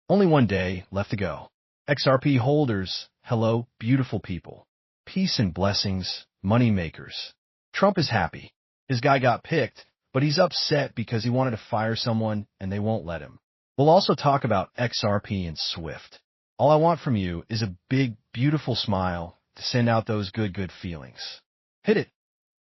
Only one day left to go. XRP holders, hello, beautiful people. Peace and blessings, money makers. Trump is happy. His guy got picked, but he's upset because he wanted to fire someone and they won't let him. We'll also talk about XRP and SWIFT. All I want from you is a big, beautiful smile to send out those good feelings. Hit it.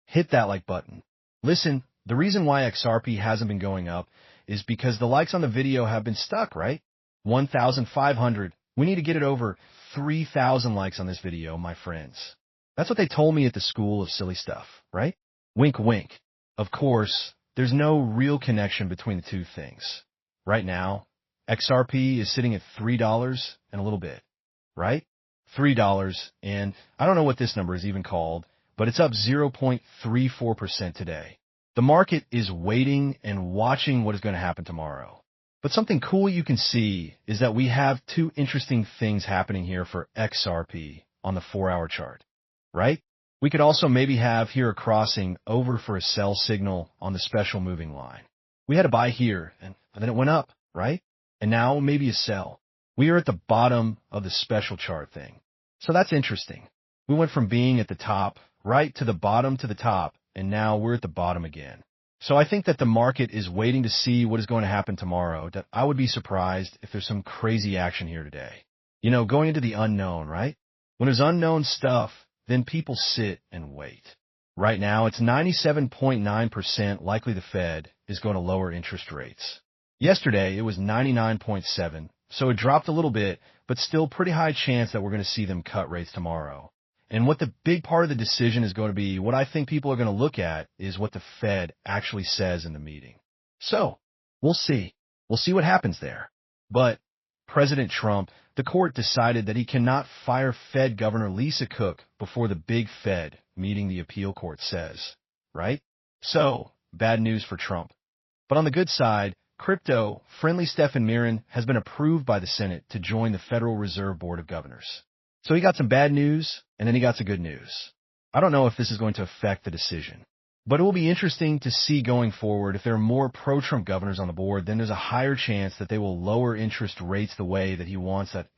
Hit that like button. Listen, the reason why XRP hasn't been going up is because the likes on the video have been stuck, right? 1,500. We need to get it over 3,000 likes on this video, my friends. That's what they told me at the school of silly stuff, right? Wink, wink. Of course, there's no real connection between the two things. Right now, XRP is sitting at $3 and a little bit, right? $3, and I don't know what this number is even called, but it's up 0.34% today. The market is waiting and watching what is going to happen tomorrow. But something cool you can see is that we have two interesting things happening here for XRP on the 4-hour chart, right? We could also maybe have here a crossing over for a sell signal on the special moving line. We had a buy here, and then it went up, right? And now maybe a sell. We are at the bottom of the special chart thing. So that's interesting. We went from being at the top, right, to the bottom to the top, and now we're at the bottom again. So I think that the market is waiting to see what is going to happen tomorrow. That I would be surprised if there's some crazy action here today. You know, going into the unknown, right? When there's unknown stuff, then people sit and wait. Right now, it's 97.9% likely the Fed is going to lower interest rates. Yesterday, it was 99.7, so it dropped a little bit, but still pretty high chance that we're going to see them cut rates tomorrow. And what the big part of the decision is going to be, what I think people are going to look at, is what the Fed actually says in the meeting. So, we'll see. We'll see what happens there. But President Trump, the court decided that he cannot fire Fed Governor Lisa Cook before the big Fed meeting, the appeal court says, right? So, bad news for Trump. But on the good side, crypto-friendly Stephen Miran has been approved by the Senate to join the Federal Reserve Board of Governors. So he got some bad news, and then he got some good news. I don't know if this is going to affect the decision, but it will be interesting to see going forward if there are more pro-Trump governors on the board, then there's a higher chance that they will lower interest rates the way that he wants that.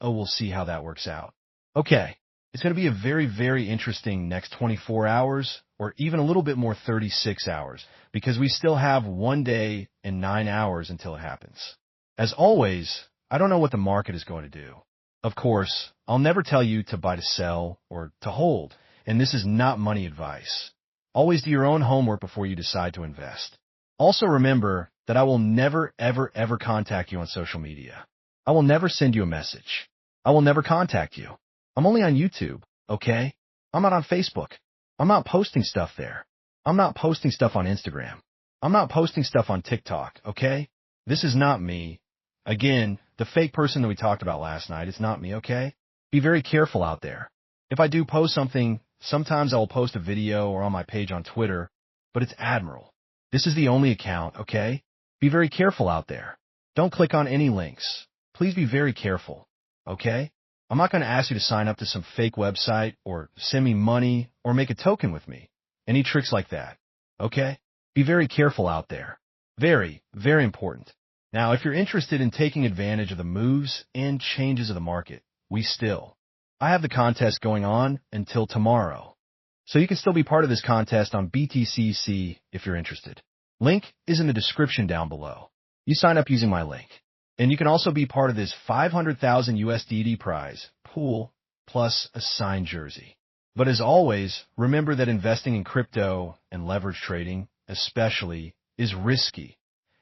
We'll see how that works out. Okay, it's going to be a very interesting next 24 hours, or even a little bit more 36 hours, because we still have 1 day and 9 hours until it happens. As always, I don't know what the market is going to do. Of course, I'll never tell you to buy to sell or to hold, and this is not money advice. Always do your own homework before you decide to invest. Also remember that I will never, ever contact you on social media. I will never send you a message. I will never contact you. I'm only on YouTube, okay? I'm not on Facebook. I'm not posting stuff there. I'm not posting stuff on Instagram. I'm not posting stuff on TikTok, okay? This is not me. Again, the fake person that we talked about last night, it's not me, okay? Be very careful out there. If I do post something, sometimes I'll post a video or on my page on Twitter, but it's Admiral. This is the only account, okay? Be very careful out there. Don't click on any links. Please be very careful, okay? I'm not going to ask you to sign up to some fake website or send me money or make a token with me. Any tricks like that, okay? Be very careful out there. Very important. Now, if you're interested in taking advantage of the moves and changes of the market, I have the contest going on until tomorrow. So you can still be part of this contest on BTCC if you're interested. Link is in the description down below. You sign up using my link. And you can also be part of this 500,000 USDT prize pool plus a signed jersey. But as always, remember that investing in crypto and leverage trading, especially, is risky.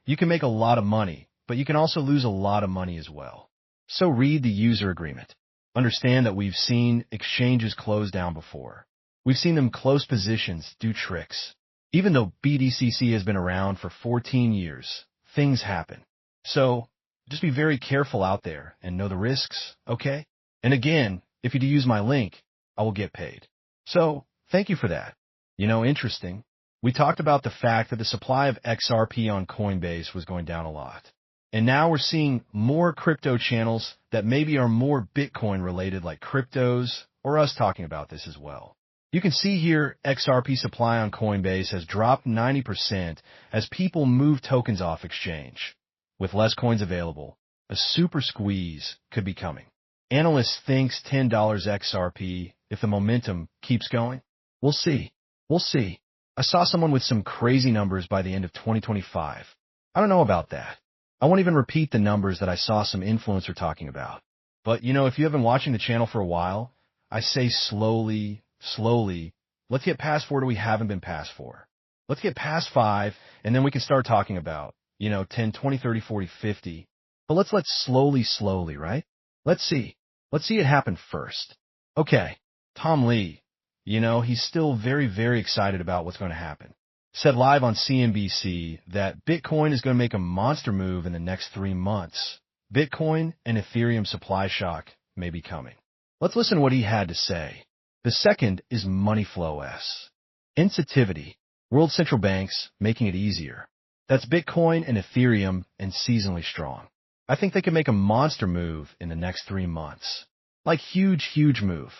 You can make a lot of money, but you can also lose a lot of money as well. So read the user agreement. Understand that we've seen exchanges close down before. We've seen them close positions do tricks. Even though BTCC has been around for 14 years, things happen. So just be very careful out there and know the risks, okay? And again, if you do use my link, I will get paid. So thank you for that. You know, interesting. We talked about the fact that the supply of XRP on Coinbase was going down a lot. And now we're seeing more crypto channels that maybe are more Bitcoin related, like cryptos, or us talking about this as well. You can see here XRP supply on Coinbase has dropped 90% as people move tokens off exchange. With less coins available, A super squeeze could be coming. Analysts thinks $10 XRP if the momentum keeps going. We'll see. We'll see. I saw someone with some crazy numbers by the end of 2025. I don't know about that. I won't even repeat the numbers that I saw some influencer talking about. But, if you have been watching the channel for a while, I say slowly, slowly, let's get past 4 we haven't been past 4. Let's get past 5, and then we can start talking about, 10, 20, 30, 40, 50. But let's slowly, right? Let's see. Let's see it happen first. Okay, Tom Lee, he's still very, very excited about what's going to happen. Said live on CNBC that Bitcoin is going to make a monster move in the next 3 months. Bitcoin and Ethereum supply shock may be coming. Let's listen to what he had to say. The second is money flow S. Insensitivity. World central banks making it easier. That's Bitcoin and Ethereum and seasonally strong. I think they can make a monster move in the next 3 months. Like huge move.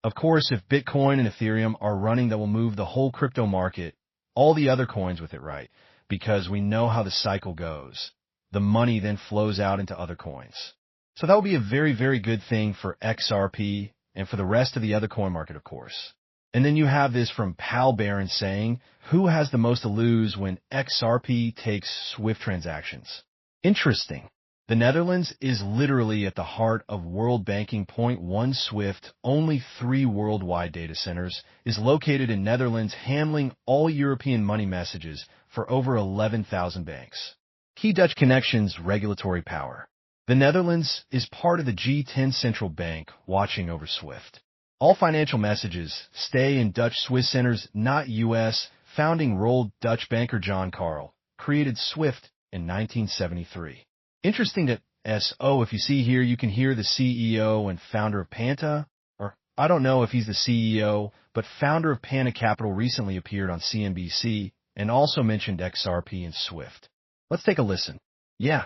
Of course, if Bitcoin and Ethereum are running, that will move the whole crypto market, all the other coins with it, right? Because we know how the cycle goes. The money then flows out into other coins. So that will be a very, very good thing for XRP and for the rest of the other coin market, of course. And then you have this from Pal Baron saying, who has the most to lose when XRP takes SWIFT transactions? Interesting. The Netherlands is literally at the heart of world banking. Point 1 SWIFT, only 3 worldwide data centers, is located in Netherlands, handling all European money messages for over 11,000 banks. Key Dutch connections, regulatory power. The Netherlands is part of the G10 central bank, watching over SWIFT. All financial messages stay in Dutch Swiss centers, not U.S. Founding role Dutch banker John Carl created SWIFT in 1973. Interesting that if you see here, you can hear the CEO and founder of Panta, or I don't know if he's the CEO, but founder of Panta Capital recently appeared on CNBC and also mentioned XRP and SWIFT. Let's take a listen. Yeah.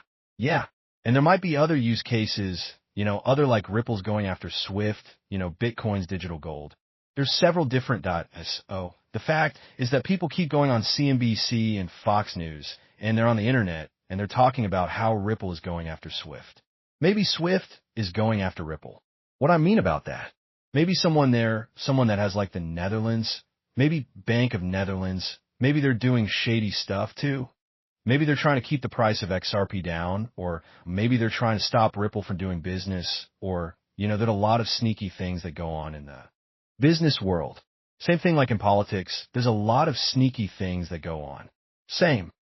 And there might be other use cases, other like Ripple's going after SWIFT, Bitcoin's digital gold. There's several different .so. The fact is that people keep going on CNBC and Fox News, and they're on the internet, and they're talking about how Ripple is going after SWIFT. Maybe SWIFT is going after Ripple. What I mean about that? Maybe someone that has like the Netherlands, maybe Bank of Netherlands, maybe they're doing shady stuff too. Maybe they're trying to keep the price of XRP down, or maybe they're trying to stop Ripple from doing business, or, there's a lot of sneaky things that go on in the business world. Same thing like in politics, there's a lot of sneaky things that go on. Same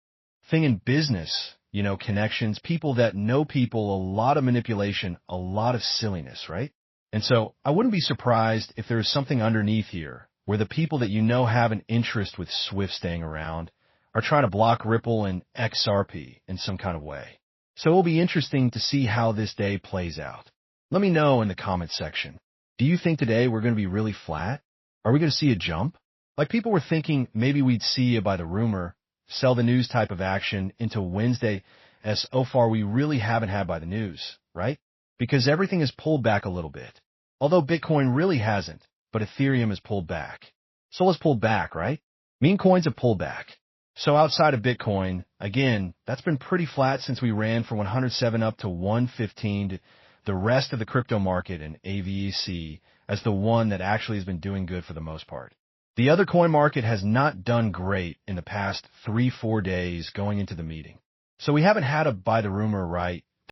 thing in business, connections, people that know people, a lot of manipulation, a lot of silliness, right? And so I wouldn't be surprised if there's something underneath here where the people that have an interest with SWIFT staying around are trying to block Ripple and XRP in some kind of way. So it'll be interesting to see how this day plays out. Let me know in the comment section. Do you think today we're going to be really flat? Are we going to see a jump? Like people were thinking maybe we'd see a by the rumor, sell the news type of action into Wednesday, as so far we really haven't had by the news, right? Because everything has pulled back a little bit. Although Bitcoin really hasn't, but Ethereum has pulled back. So let's pull back, right? Meme coins have pulled back. So outside of Bitcoin, again, that's been pretty flat since we ran from 107 up to 115. The rest of the crypto market and AVEC as the one that actually has been doing good for the most part. The other coin market has not done great in the past 3-4 days going into the meeting. So we haven't had a buy the rumor right